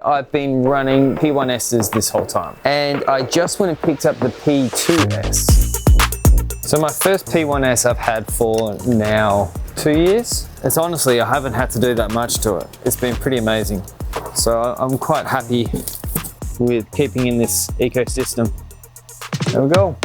I've been running P1Ss this whole time, and I just went and picked up the P2S. So my first P1S I've had for now 2 years. It's honestly, I haven't had to do that much to it. It's been pretty amazing. So I'm quite happy with keeping in this ecosystem. There we go.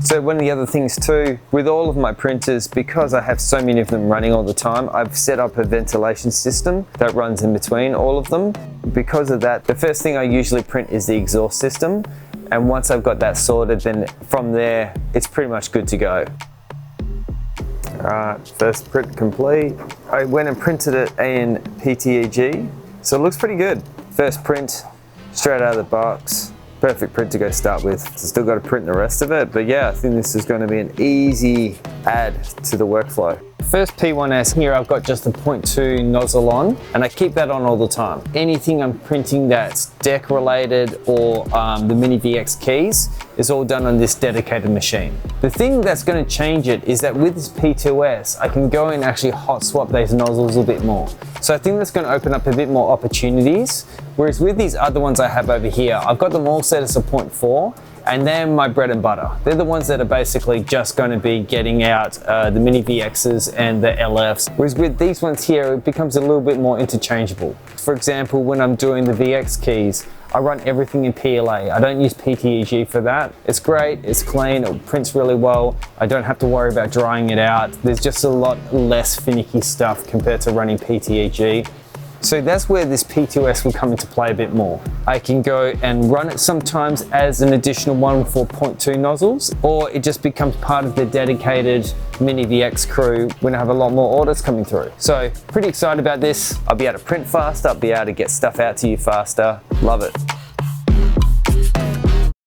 So one of the other things too, with all of my printers, because I have so many of them running all the time, I've set up a ventilation system that runs in between all of them. Because of that, the first thing I usually print is the exhaust system. And once I've got that sorted, then from there, it's pretty much good to go. All right, first print complete. I went and printed it in PETG, so it looks pretty good. First print, straight out of the box. Perfect print to go start with. Still got to print the rest of it, but yeah, I think this is going to be an easy add to the workflow. First P1S here, I've got just a 0.2 nozzle on, and I keep that on all the time. Anything I'm printing that's deck related or the Mini VX keys is all done on this dedicated machine. The thing that's going to change it is that with this P2S, I can go and actually hot swap those nozzles a bit more. So I think that's going to open up a bit more opportunities. Whereas with these other ones I have over here, I've got them all set as a 0.4, and they're my bread and butter. They're the ones that are basically just going to be getting out the Mini VXs and the LFs. Whereas with these ones here, it becomes a little bit more interchangeable. For example, when I'm doing the VX keys, I run everything in PLA. I don't use PETG for that. It's great, it's clean, it prints really well. I don't have to worry about drying it out. There's just a lot less finicky stuff compared to running PETG. So that's where this P2S will come into play a bit more. I can go and run it sometimes as an additional one for 0.2 nozzles, or it just becomes part of the dedicated Mini VX crew when I have a lot more orders coming through. So pretty excited about this. I'll be able to print faster, I'll be able to get stuff out to you faster. Love it.